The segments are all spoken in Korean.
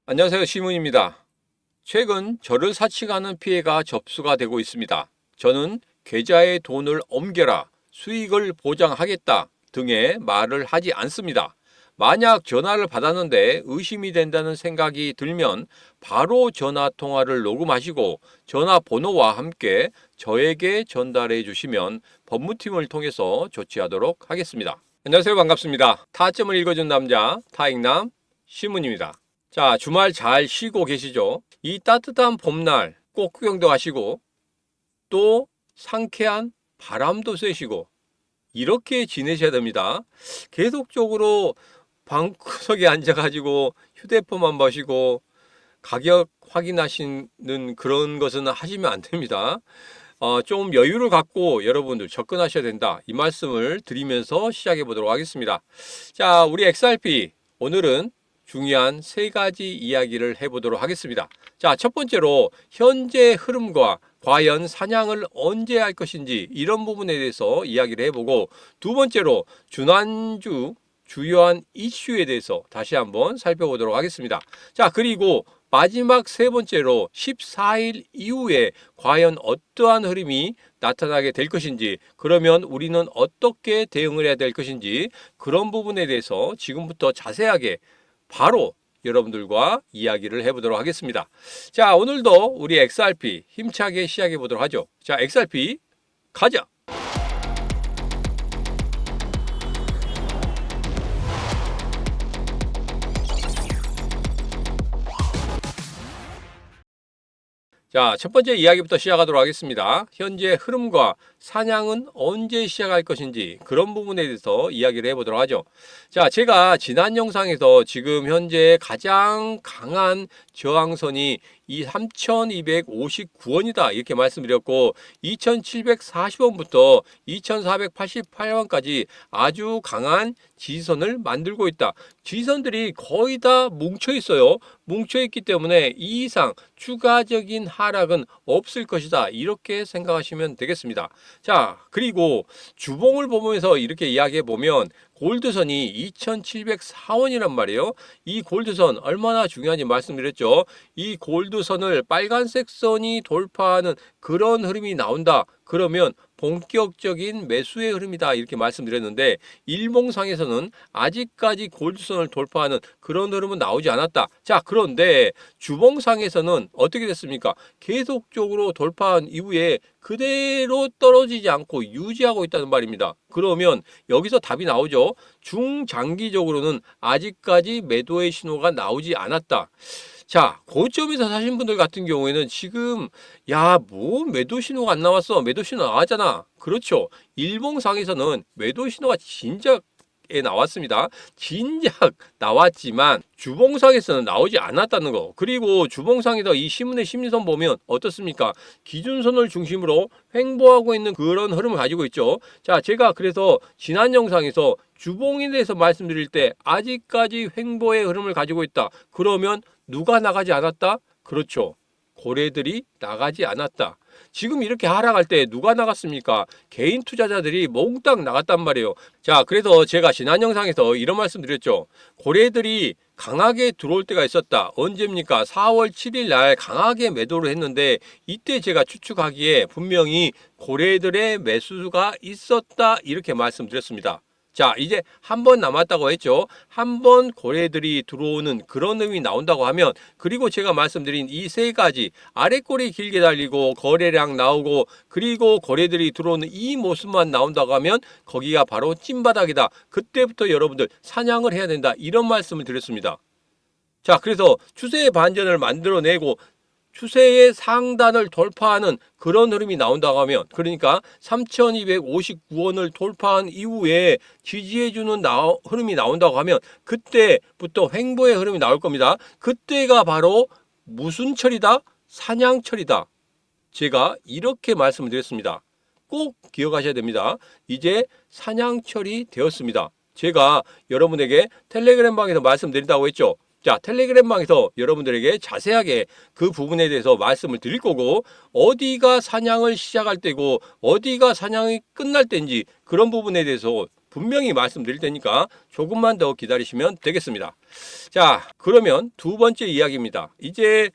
안녕하세요. 시문입니다. 최근 저를 사칭하는 피해가 접수가 되고 있습니다. 저는 계좌에 돈을 옮겨라, 수익을 보장하겠다 등의 말을 하지 않습니다. 만약 전화를 받았는데 의심이 된다는 생각이 들면 바로 전화 통화를 녹음하시고 전화번호와 함께 저에게 전달해 주시면 법무팀을 통해서 조치하도록 하겠습니다. 안녕하세요. 반갑습니다. 타점을 읽어준 남자 타익남 시문입니다. 자, 주말 잘 쉬고 계시죠? 이 따뜻한 봄날 꽃 구경도 하시고 또 상쾌한 바람도 쐬시고 이렇게 지내셔야 됩니다. 계속적으로 방구석에 앉아가지고 휴대폰만 보시고 가격 확인하시는 그런 것은 하시면 안 됩니다. 좀 여유를 갖고 여러분들 접근하셔야 된다. 이 말씀을 드리면서 시작해 보도록 하겠습니다. 자, 우리 XRP 오늘은 중요한 세 가지 이야기를 해보도록 하겠습니다. 자, 첫 번째로 현재 흐름과 과연 사냥을 언제 할 것인지 이런 부분에 대해서 이야기를 해보고, 두 번째로 지난주 주요한 이슈에 대해서 다시 한번 살펴보도록 하겠습니다. 자, 그리고 마지막 세 번째로 14일 이후에 과연 어떠한 흐름이 나타나게 될 것인지, 그러면 우리는 어떻게 대응을 해야 될 것인지, 그런 부분에 대해서 지금부터 자세하게 바로 여러분들과 이야기를 해보도록 하겠습니다. 자, 오늘도 우리 XRP 힘차게 시작해 보도록 하죠. 자, XRP 가자. 자, 첫 번째 이야기부터 시작하도록 하겠습니다. 현재 흐름과 사냥은 언제 시작할 것인지 그런 부분에 대해서 이야기를 해보도록 하죠. 자, 제가 지난 영상에서 지금 현재 가장 강한 저항선이 이 3,259원이다 이렇게 말씀드렸고, 2,740원부터 2,488원까지 아주 강한 지지선을 만들고 있다. 지지선들이 거의 다 뭉쳐 있어요. 뭉쳐 있기 때문에 이 이상 추가적인 하락은 없을 것이다 이렇게 생각하시면 되겠습니다. 자, 그리고 주봉을 보면서 이렇게 이야기해 보면 골드선이 2,704원이란 말이에요. 이 골드선 얼마나 중요한지 말씀드렸죠. 이 골드선을 빨간색 선이 돌파하는 그런 흐름이 나온다. 그러면 본격적인 매수의 흐름이다 이렇게 말씀드렸는데, 일봉상에서는 아직까지 골드선을 돌파하는 그런 흐름은 나오지 않았다. 자, 그런데 주봉상에서는 어떻게 됐습니까? 계속적으로 돌파한 이후에 그대로 떨어지지 않고 유지하고 있다는 말입니다. 그러면 여기서 답이 나오죠. 중장기적으로는 아직까지 매도의 신호가 나오지 않았다. 자, 고점에서 사신 분들 같은 경우에는 지금 뭐 매도 신호가 안 나왔어. 매도 신호 나왔잖아. 그렇죠. 일봉상에서는 매도 신호가 진작에 나왔습니다. 진작 나왔지만 주봉상에서는 나오지 않았다는 거. 그리고 주봉상에서 이 신문의 심리선 보면 어떻습니까? 기준선을 중심으로 횡보하고 있는 그런 흐름을 가지고 있죠. 자, 제가 그래서 지난 영상에서 주봉에 대해서 말씀드릴 때 아직까지 횡보의 흐름을 가지고 있다. 그러면 누가 나가지 않았다? 그렇죠. 고래들이 나가지 않았다. 지금 이렇게 하락할 때 누가 나갔습니까? 개인 투자자들이 몽땅 나갔단 말이에요. 자, 그래서 제가 지난 영상에서 이런 말씀 드렸죠. 고래들이 강하게 들어올 때가 있었다. 언제입니까? 4월 7일 날 강하게 매도를 했는데, 이때 제가 추측하기에 분명히 고래들의 매수가 있었다 이렇게 말씀드렸습니다. 자, 이제 한 번 남았다고 했죠. 한 번 고래들이 들어오는 그런 흐름이 나온다고 하면, 그리고 제가 말씀드린 이 세 가지, 아래 꼬리 길게 달리고 거래량 나오고 그리고 고래들이 들어오는 이 모습만 나온다고 하면 거기가 바로 찐바닥이다. 그때부터 여러분들 사냥을 해야 된다 이런 말씀을 드렸습니다. 자, 그래서 추세의 반전을 만들어내고 추세의 상단을 돌파하는 그런 흐름이 나온다고 하면, 그러니까 3,259원을 돌파한 이후에 지지해주는 흐름이 나온다고 하면 그때부터 횡보의 흐름이 나올 겁니다. 그때가 바로 무슨 철이다? 사냥철이다. 제가 이렇게 말씀을 드렸습니다. 꼭 기억하셔야 됩니다. 이제 사냥철이 되었습니다. 제가 여러분에게 텔레그램 방에서 말씀드린다고 했죠. 자, 텔레그램 방에서 여러분들에게 자세하게 그 부분에 대해서 말씀을 드릴 거고, 어디가 사냥을 시작할 때고 어디가 사냥이 끝날 때인지 그런 부분에 대해서 분명히 말씀드릴 테니까 조금만 더 기다리시면 되겠습니다. 자, 그러면 두 번째 이야기입니다. 이제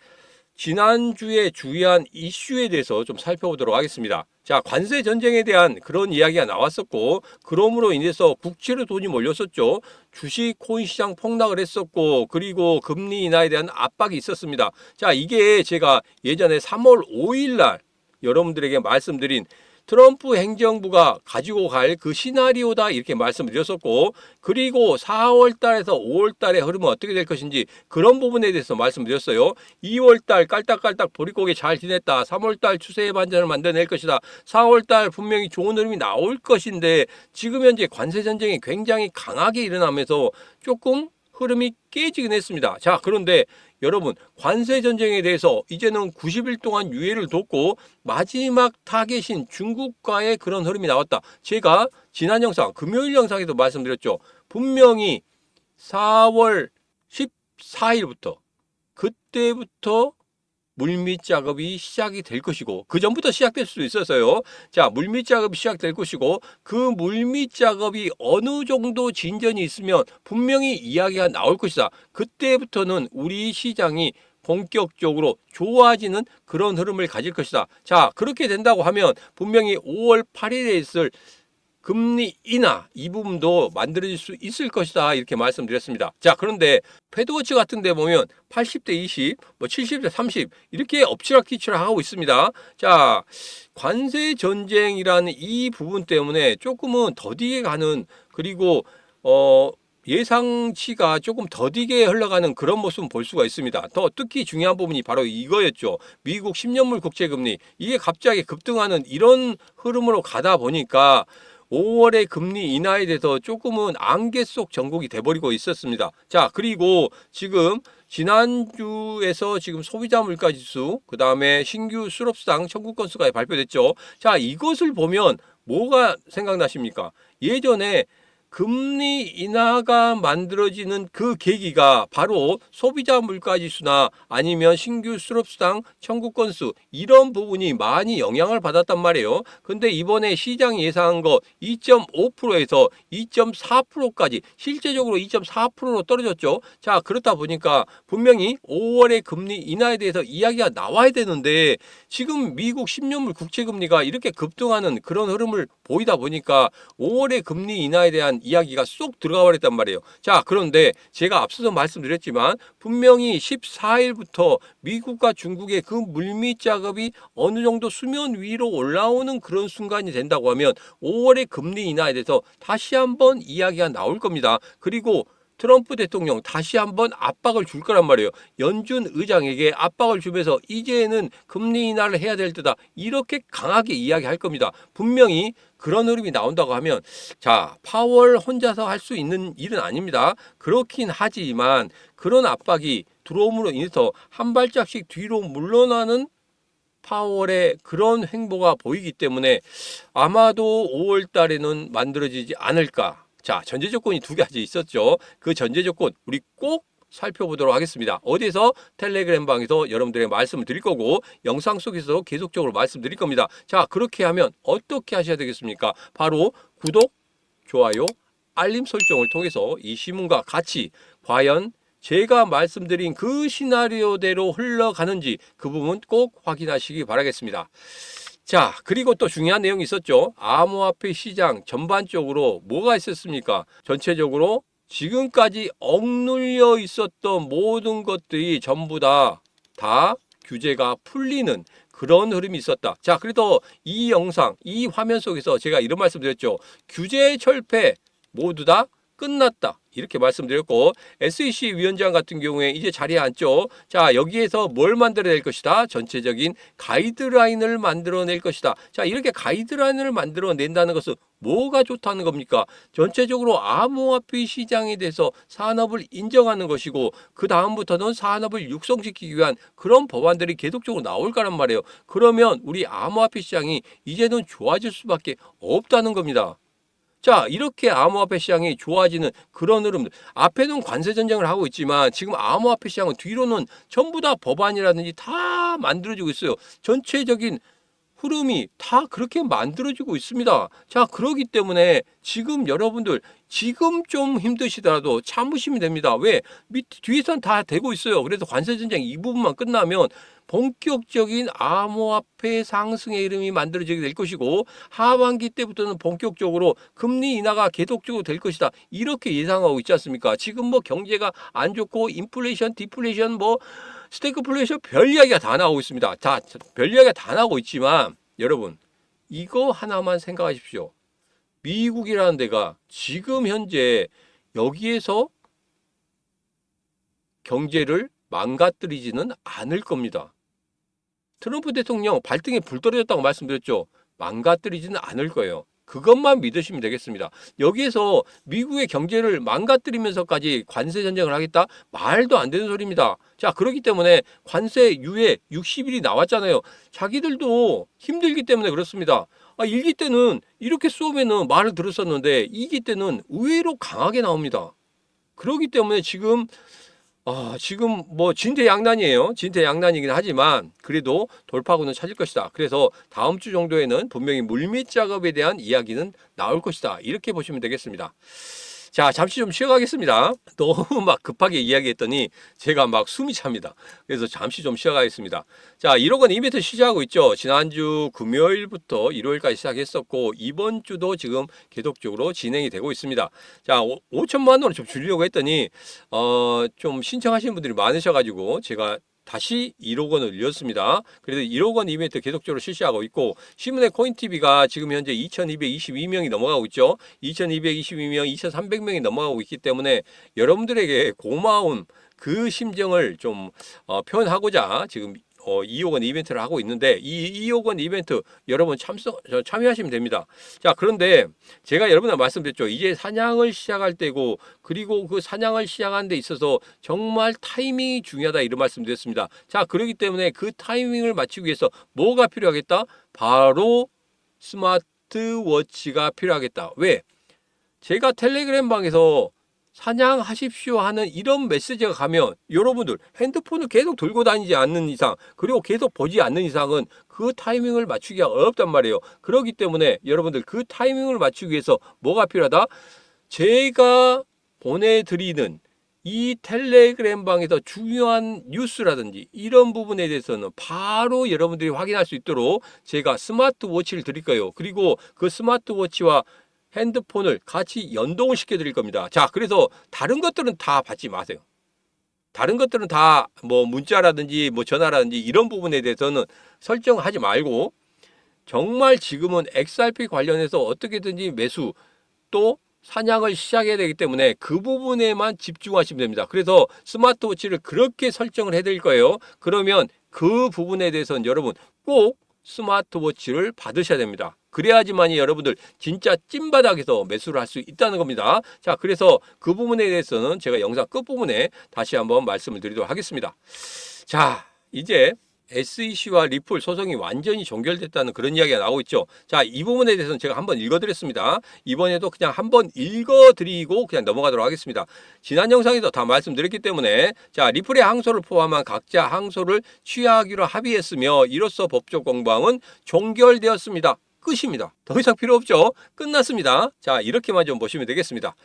지난주에 주의한 이슈에 대해서 좀 살펴보도록 하겠습니다. 자, 관세 전쟁에 대한 그런 이야기가 나왔었고, 그럼으로 인해서 국채로 돈이 몰렸었죠. 주식, 코인 시장 폭락을 했었고, 그리고 금리 인하에 대한 압박이 있었습니다. 자, 이게 제가 예전에 3월 5일 날 여러분들에게 말씀드린 트럼프 행정부가 가지고 갈 그 시나리오다 이렇게 말씀드렸었고, 그리고 4월 달에서 5월 달의 흐름은 어떻게 될 것인지 그런 부분에 대해서 말씀드렸어요. 2월 달 깔딱깔딱 보릿고개 잘 지냈다. 3월 달 추세의 반전을 만들어낼 것이다. 4월 달 분명히 좋은 흐름이 나올 것인데 지금 현재 관세 전쟁이 굉장히 강하게 일어나면서 조금 흐름이 깨지긴 했습니다. 자, 그런데 여러분, 관세 전쟁에 대해서 이제는 90일 동안 유예를 뒀고 마지막 타겟인 중국과의 그런 흐름이 나왔다. 제가 지난 영상, 금요일 영상에도 말씀드렸죠. 분명히 4월 14일부터 그때부터 물밑 작업이 시작이 될 것이고, 그 전부터 시작될 수도 있어서요. 자, 물밑 작업이 시작될 것이고, 그 물밑 작업이 어느 정도 진전이 있으면 분명히 이야기가 나올 것이다. 그때부터는 우리 시장이 본격적으로 좋아지는 그런 흐름을 가질 것이다. 자, 그렇게 된다고 하면 분명히 5월 8일에 있을 금리 인하 이 부분도 만들어질 수 있을 것이다 이렇게 말씀드렸습니다. 자, 그런데 패드워치 같은 데 보면 80대 20, 70대 30 이렇게 엎치락뒤치락 하고 있습니다. 자, 관세 전쟁이라는 이 부분 때문에 조금은 더디게 가는, 그리고 예상치가 조금 더디게 흘러가는 그런 모습을 볼 수가 있습니다. 더 특히 중요한 부분이 바로 이거였죠. 미국 10년물 국채금리 이게 갑자기 급등하는 이런 흐름으로 가다 보니까 5월의 금리 인하에 대해서 조금은 안개 속 전국이 돼버리고 있었습니다. 자, 그리고 지금 지난주에서 지금 소비자 물가 지수, 그 다음에 신규 수급상 청구 건수가 발표됐죠. 자, 이것을 보면 뭐가 생각나십니까? 예전에 금리 인하가 만들어지는 그 계기가 바로 소비자 물가지수나 아니면 신규 실업수당 청구 건수 이런 부분이 많이 영향을 받았단 말이에요. 근데 이번에 시장이 예상한 거 2.5%에서 2.4%까지 실제적으로 2.4%로 떨어졌죠. 자, 그렇다 보니까 분명히 5월의 금리 인하에 대해서 이야기가 나와야 되는데 지금 미국 10년물 국채금리가 이렇게 급등하는 그런 흐름을 보이다 보니까 5월의 금리 인하에 대한 이야기가 쏙 들어가 버렸단 말이에요. 자, 그런데 제가 앞서서 말씀드렸지만 분명히 14일부터 미국과 중국의 그 물밑 작업이 어느 정도 수면 위로 올라오는 그런 순간이 된다고 하면 5월의 금리 인하에 대해서 다시 한번 이야기가 나올 겁니다. 그리고 트럼프 대통령 다시 한번 압박을 줄 거란 말이에요. 연준 의장에게 압박을 주면서 이제는 금리 인하를 해야 될 때다. 이렇게 강하게 이야기할 겁니다. 분명히 그런 흐름이 나온다고 하면 자, 파월 혼자서 할 수 있는 일은 아닙니다. 그렇긴 하지만 그런 압박이 들어옴으로 인해서 한 발짝씩 뒤로 물러나는 파월의 그런 행보가 보이기 때문에 아마도 5월 달에는 만들어지지 않을까. 자, 전제 조건이 두 가지 있었죠. 그 전제 조건 우리 꼭 살펴보도록 하겠습니다. 어디서? 텔레그램 방에서 여러분들에게 말씀을 드릴 거고 영상 속에서 계속적으로 말씀드릴 겁니다. 자, 그렇게 하면 어떻게 하셔야 되겠습니까? 바로 구독, 좋아요, 알림 설정을 통해서 이 신문과 같이 과연 제가 말씀드린 그 시나리오대로 흘러가는지 그 부분 꼭 확인하시기 바라겠습니다. 자, 그리고 또 중요한 내용이 있었죠. 암호화폐 시장 전반적으로 뭐가 있었습니까? 전체적으로 지금까지 억눌려 있었던 모든 것들이 전부 다 규제가 풀리는 그런 흐름이 있었다. 자, 그래도 이 영상, 이 화면 속에서 제가 이런 말씀 드렸죠. 규제 철폐 모두 다 끝났다. 이렇게 말씀드렸고 SEC 위원장 같은 경우에 이제 자리에 앉죠. 자, 여기에서 뭘 만들어낼 것이다. 전체적인 가이드라인을 만들어낼 것이다. 자, 이렇게 가이드라인을 만들어낸다는 것은 뭐가 좋다는 겁니까? 전체적으로 암호화폐 시장에 대해서 산업을 인정하는 것이고 그 다음부터는 산업을 육성시키기 위한 그런 법안들이 계속적으로 나올 거란 말이에요. 그러면 우리 암호화폐 시장이 이제는 좋아질 수밖에 없다는 겁니다. 자, 이렇게 암호화폐 시장이 좋아지는 그런 흐름들. 앞에는 관세 전쟁을 하고 있지만 지금 암호화폐 시장은 뒤로는 전부 다 법안이라든지 다 만들어지고 있어요. 전체적인 흐름이 다 그렇게 만들어지고 있습니다. 자, 그렇기 때문에 지금 여러분들 지금 좀 힘드시더라도 참으시면 됩니다. 왜? 뒤에선 다 되고 있어요. 그래서 관세 전쟁 이 부분만 끝나면 본격적인 암호화폐 상승의 이름이 만들어지게 될 것이고 하반기 때부터는 본격적으로 금리 인하가 계속적으로 될 것이다. 이렇게 예상하고 있지 않습니까? 지금 뭐 경제가 안 좋고 인플레이션, 디플레이션, 뭐 스태그플레이션 별 이야기가 다 나오고 있습니다. 자, 별 이야기가 다 나오고 있지만 여러분 이거 하나만 생각하십시오. 미국이라는 데가 지금 현재 여기에서 경제를 망가뜨리지는 않을 겁니다. 트럼프 대통령 발등에 불 떨어졌다고 말씀드렸죠. 망가뜨리지는 않을 거예요. 그것만 믿으시면 되겠습니다. 여기에서 미국의 경제를 망가뜨리면서까지 관세 전쟁을 하겠다? 말도 안 되는 소리입니다. 자, 그렇기 때문에 관세 유예 60일이 나왔잖아요. 자기들도 힘들기 때문에 그렇습니다. 일기 때는 이렇게 쏘면은 말을 들었었는데 이기 때는 의외로 강하게 나옵니다. 그렇기 때문에 지금 뭐 진퇴양난이에요. 진퇴양난이긴 하지만 그래도 돌파구는 찾을 것이다. 그래서 다음 주 정도에는 분명히 물밑 작업에 대한 이야기는 나올 것이다. 이렇게 보시면 되겠습니다. 자, 잠시 좀 쉬어가겠습니다. 너무 막 급하게 이야기했더니 제가 막 숨이 찹니다. 그래서 잠시 좀 쉬어가겠습니다. 자, 1억 원 이벤트 시작하고 있죠. 지난주 금요일부터 일요일까지 시작했었고 이번 주도 지금 계속적으로 진행이 되고 있습니다. 자, 5천만 원을 좀 줄이려고 했더니 좀 신청하시는 분들이 많으셔가지고 제가 다시 1억 원을 올렸습니다. 그래서 1억 원 이벤트 계속적으로 실시하고 있고 신문의 코인TV가 지금 현재 2222명이 넘어가고 있죠. 2222명, 2300명이 넘어가고 있기 때문에 여러분들에게 고마운 그 심정을 좀 표현하고자 지금 2억 원 이벤트를 하고 있는데 이 2억 원 이벤트 여러분 참여하시면 됩니다. 자, 그런데 제가 여러분한테 말씀드렸죠. 이제 사냥을 시작할 때고 그리고 그 사냥을 시작하는 데 있어서 정말 타이밍이 중요하다 이런 말씀드렸습니다. 자, 그렇기 때문에 그 타이밍을 맞추기 위해서 뭐가 필요하겠다? 바로 스마트워치가 필요하겠다. 왜? 제가 텔레그램 방에서 사냥하십시오 하는 이런 메시지가 가면 여러분들 핸드폰을 계속 들고 다니지 않는 이상 그리고 계속 보지 않는 이상은 그 타이밍을 맞추기가 어렵단 말이에요. 그렇기 때문에 여러분들 그 타이밍을 맞추기 위해서 뭐가 필요하다? 제가 보내드리는 이 텔레그램 방에서 중요한 뉴스라든지 이런 부분에 대해서는 바로 여러분들이 확인할 수 있도록 제가 스마트워치를 드릴 거예요. 그리고 그 스마트워치와 핸드폰을 같이 연동을 시켜 드릴 겁니다. 자, 그래서 다른 것들은 다 받지 마세요. 다른 것들은 다 뭐 문자라든지 뭐 전화라든지 이런 부분에 대해서는 설정하지 말고 정말 지금은 XRP 관련해서 어떻게든지 매수 또 사냥을 시작해야 되기 때문에 그 부분에만 집중하시면 됩니다. 그래서 스마트워치를 그렇게 설정을 해드릴 거예요. 그러면 그 부분에 대해서는 여러분 꼭 스마트워치를 받으셔야 됩니다. 그래야지만이 여러분들 진짜 찐바닥에서 매수를 할 수 있다는 겁니다. 자, 그래서 그 부분에 대해서는 제가 영상 끝부분에 다시 한번 말씀을 드리도록 하겠습니다. 자, 이제 SEC와 리플 소송이 완전히 종결됐다는 그런 이야기가 나오고 있죠. 자, 이 부분에 대해서는 제가 한번 읽어드렸습니다. 이번에도 그냥 한번 읽어드리고 그냥 넘어가도록 하겠습니다. 지난 영상에도 다 말씀드렸기 때문에 자, 리플의 항소를 포함한 각자 항소를 취하하기로 합의했으며 이로써 법적 공방은 종결되었습니다. 끝입니다. 더 이상 필요 없죠. 끝났습니다. 자, 이렇게만 좀 보시면 되겠습니다.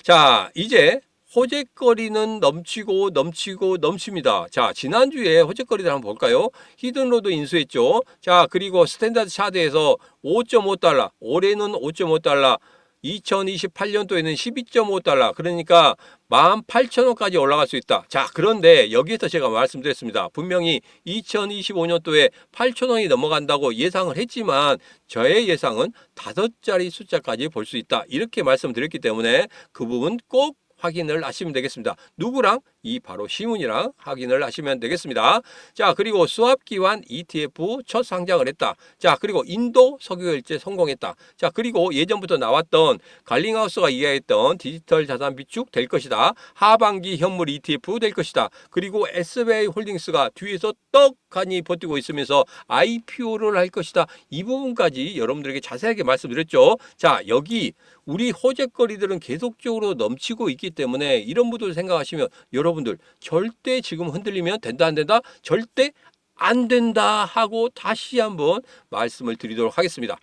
자, 이제 호재거리는 넘칩니다. 자, 지난주에 호재거리들 한번 볼까요? 히든로드 인수했죠. 자, 그리고 스탠다드 차트에서 5.5달러, 올해는 5.5달러, 2028년도에는 12.5달러, 그러니까 18,000원까지 올라갈 수 있다. 자, 그런데 여기에서 제가 말씀드렸습니다. 분명히 2025년도에 8,000원이 넘어간다고 예상을 했지만 저의 예상은 5자리 숫자까지 볼 수 있다. 이렇게 말씀드렸기 때문에 그 부분 꼭 확인을 하시면 되겠습니다. 누구랑? 이 바로 시문이랑 확인을 하시면 되겠습니다. 자, 그리고 수합기환 ETF 첫 상장을 했다. 자, 그리고 인도 석유결제 성공했다. 자, 그리고 예전부터 나왔던 갈링하우스가 이야기했던 디지털 자산 비축 될 것이다. 하반기 현물 ETF 될 것이다. 그리고 SBI 홀딩스가 뒤에서 떡하니 버티고 있으면서 IPO를 할 것이다. 이 부분까지 여러분들에게 자세하게 말씀드렸죠. 자, 여기 우리 호재거리들은 계속적으로 넘치고 있기 때문에 이런 분들 생각하시면 여러분들 절대 지금 흔들리면 된다 안 된다? 절대 안 된다 하고 다시 한번 말씀을 드리도록 하겠습니다.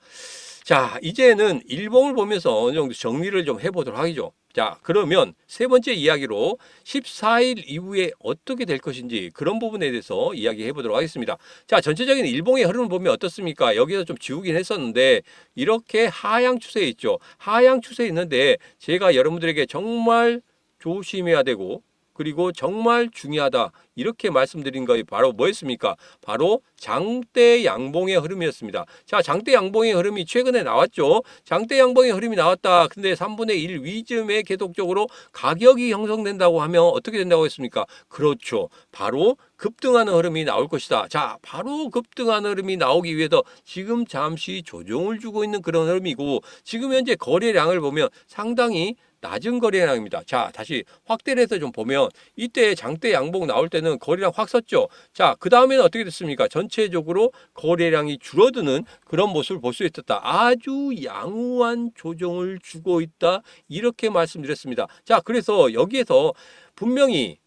자, 이제는 일봉을 보면서 어느 정도 정리를 좀 해보도록 하죠. 자, 그러면 세 번째 이야기로 14일 이후에 어떻게 될 것인지 그런 부분에 대해서 이야기해 보도록 하겠습니다. 자, 전체적인 일봉의 흐름을 보면 어떻습니까? 여기서 좀 지우긴 했었는데 이렇게 하향 추세에 있죠. 하향 추세에 있는데 제가 여러분들에게 정말 조심해야 되고 그리고 정말 중요하다 이렇게 말씀드린 것이 바로 뭐였습니까? 바로 장대 양봉의 흐름이었습니다. 자, 장대 양봉의 흐름이 최근에 나왔죠. 장대 양봉의 흐름이 나왔다. 근데 3분의 1 위쯤에 계속적으로 가격이 형성된다고 하면 어떻게 된다고 했습니까? 그렇죠. 바로 급등하는 흐름이 나올 것이다. 자, 바로 급등하는 흐름이 나오기 위해서 지금 잠시 조정을 주고 있는 그런 흐름이고 지금 현재 거래량을 보면 상당히 낮은 거래량입니다. 자, 다시 확대를 해서 좀 보면 이때 장대 양봉 나올 때는 거래량 확 섰죠. 자, 그 다음에는 어떻게 됐습니까? 전체적으로 거래량이 줄어드는 그런 모습을 볼 수 있었다. 아주 양호한 조정을 주고 있다. 이렇게 말씀드렸습니다. 자, 그래서 여기에서 분명히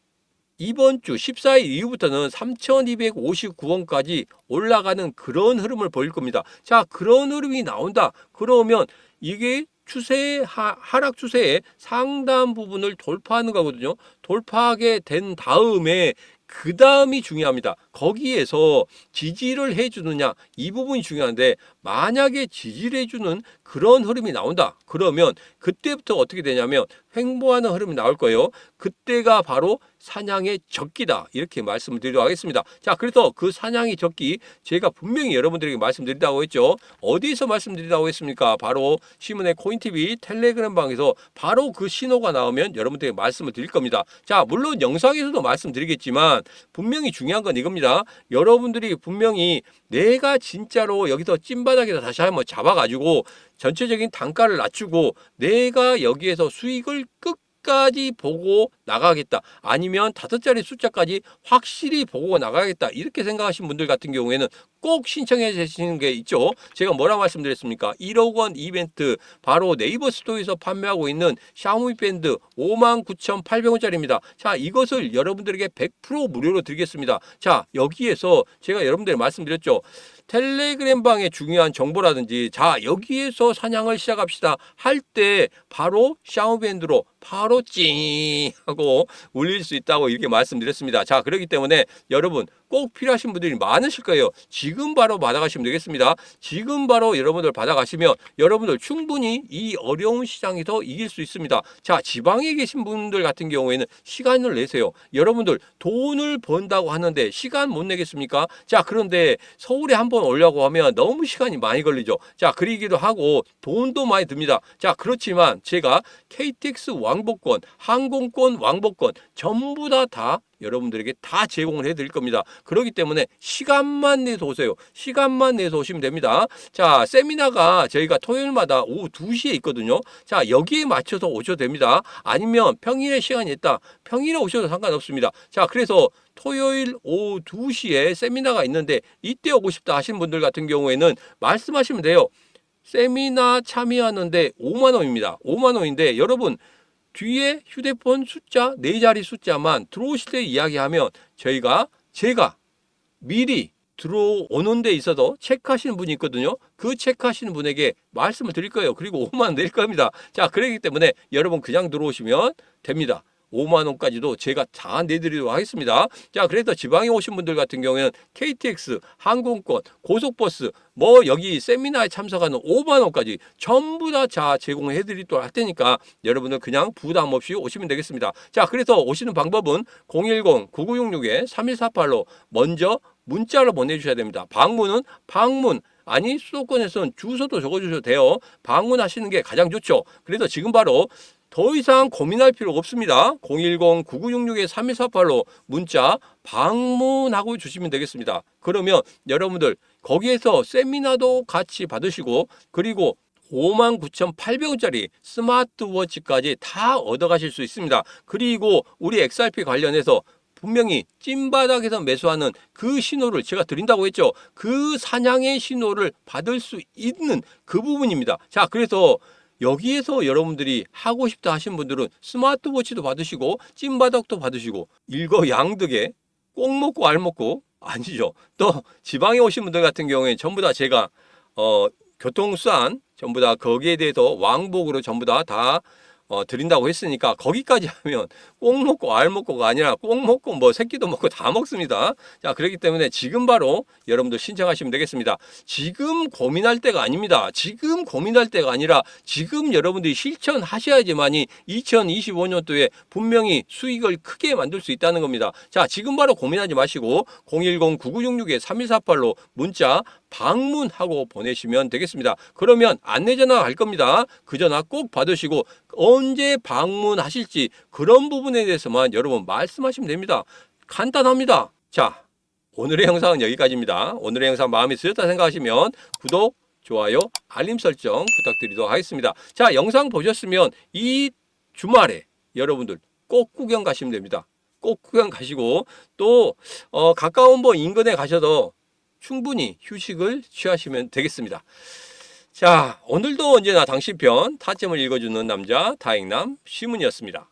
이번 주 14일 이후부터는 3,259원까지 올라가는 그런 흐름을 보일 겁니다. 자, 그런 흐름이 나온다. 그러면 이게 하락 추세의 상당 부분을 돌파하는 거거든요. 돌파하게 된 다음에 그 다음이 중요합니다. 거기에서 지지를 해주느냐 이 부분이 중요한데 만약에 지지를 해주는 그런 흐름이 나온다. 그러면 그때부터 어떻게 되냐면 횡보하는 흐름이 나올 거예요. 그때가 바로 사냥의 적기다. 이렇게 말씀을 드리도록 하겠습니다. 자, 그래서 그 사냥의 적기 제가 분명히 여러분들에게 말씀드린다고 했죠. 어디서 말씀드린다고 했습니까? 바로 시문의 코인TV 텔레그램 방에서 바로 그 신호가 나오면 여러분들에게 말씀을 드릴 겁니다. 자, 물론 영상에서도 말씀드리겠지만 분명히 중요한 건 이겁니다. 여러분들이 분명히 내가 진짜로 여기서 찐바닥에서 다시 한번 잡아가지고 전체적인 단가를 낮추고 내가 여기에서 수익을 끝까지 보고 나가겠다. 아니면 5자리 숫자까지 확실히 보고 나가겠다. 이렇게 생각하신 분들 같은 경우에는 꼭 신청해 주시는 게 있죠. 제가 뭐라고 말씀드렸습니까? 1억 원 이벤트 바로 네이버 스토어에서 판매하고 있는 샤오미 밴드 59,800원짜리입니다. 자, 이것을 여러분들에게 100% 무료로 드리겠습니다. 자, 여기에서 제가 여러분들에게 말씀드렸죠. 텔레그램 방의 중요한 정보라든지 자, 여기에서 사냥을 시작합시다 할 때 바로 샤오미 밴드로 바로 찡 하고 울릴 수 있다고 이렇게 말씀드렸습니다. 자, 그렇기 때문에 여러분 꼭 필요하신 분들이 많으실 거예요. 지금 바로 받아가시면 되겠습니다. 지금 바로 여러분들 받아가시면 여러분들 충분히 이 어려운 시장에서 이길 수 있습니다. 자, 지방에 계신 분들 같은 경우에는 시간을 내세요. 여러분들 돈을 번다고 하는데 시간 못 내겠습니까? 자, 그런데 서울에 한번 오려고 하면 너무 시간이 많이 걸리죠. 자, 그러기도 하고 돈도 많이 듭니다. 자, 그렇지만 제가 KTX 왕복권, 항공권 왕복권 전부 다 여러분들에게 다 제공을 해드릴 겁니다. 그렇기 때문에 시간만 내서 오세요. 시간만 내서 오시면 됩니다. 자, 세미나가 저희가 토요일마다 오후 2시에 있거든요. 자, 여기에 맞춰서 오셔도 됩니다. 아니면 평일에 시간이 있다. 평일에 오셔도 상관없습니다. 자, 그래서 토요일 오후 2시에 세미나가 있는데 이때 오고 싶다 하시는 분들 같은 경우에는 말씀하시면 돼요. 세미나 참여하는데 5만 원입니다. 5만 원인데 여러분 뒤에 휴대폰 숫자 4자리 숫자만 들어오실 때 이야기하면 제가 미리 들어오는 데 있어서 체크하시는 분이 있거든요. 그 체크하시는 분에게 말씀을 드릴 거예요. 그리고 5만 원 낼 겁니다. 자, 그렇기 때문에 여러분 그냥 들어오시면 됩니다. 5만 원까지도 제가 다 내드리도록 하겠습니다. 자, 그래서 지방에 오신 분들 같은 경우에는 KTX, 항공권, 고속버스, 뭐 여기 세미나에 참석하는 5만 원까지 전부 다 제공해 드리도록 할 테니까 여러분들 그냥 부담 없이 오시면 되겠습니다. 자, 그래서 오시는 방법은 010-9966-3148로 먼저 문자로 보내주셔야 됩니다. 방문 아니 수도권에서는 주소도 적어주셔도 돼요. 방문하시는 게 가장 좋죠. 그래서 지금 바로 더 이상 고민할 필요가 없습니다. 010-9966-3148로 문자 방문하고 주시면 되겠습니다. 그러면 여러분들 거기에서 세미나도 같이 받으시고 그리고 59,800원짜리 스마트워치까지 다 얻어가실 수 있습니다. 그리고 우리 XRP 관련해서 분명히 찐바닥에서 매수하는 그 신호를 제가 드린다고 했죠. 그 사냥의 신호를 받을 수 있는 그 부분입니다. 자, 그래서 여기에서 여러분들이 하고 싶다 하신 분들은 스마트워치도 받으시고 찐바닥도 받으시고 일거양득에 꼭 먹고 알 먹고 아니죠. 또 지방에 오신 분들 같은 경우에 전부 다 제가 교통수단 전부 다 거기에 대해서 왕복으로 전부 다 드린다고 했으니까 거기까지 하면 꼭 먹고 알 먹고가 아니라 꼭 먹고 뭐 새끼도 먹고 다 먹습니다. 자, 그렇기 때문에 지금 바로 여러분들 신청하시면 되겠습니다. 지금 고민할 때가 아닙니다. 지금 고민할 때가 아니라 지금 여러분들이 실천하셔야지만이 2025년도에 분명히 수익을 크게 만들 수 있다는 겁니다. 자, 지금 바로 고민하지 마시고 010-9966-3148로 문자 방문하고 보내시면 되겠습니다. 그러면 안내전화 갈 겁니다. 그 전화 꼭 받으시고 언제 방문하실지 그런 부분에 대해서만 여러분 말씀하시면 됩니다. 간단합니다. 자, 오늘의 영상은 여기까지입니다. 오늘의 영상 마음에 드셨다 생각하시면 구독, 좋아요, 알림 설정 부탁드리도록 하겠습니다. 자, 영상 보셨으면 이 주말에 여러분들 꼭 구경 가시면 됩니다. 꼭 구경 가시고 또 가까운 인근에 가셔도 충분히 휴식을 취하시면 되겠습니다. 자, 오늘도 언제나 당신 편 타점을 읽어주는 남자 다행남 시문이었습니다.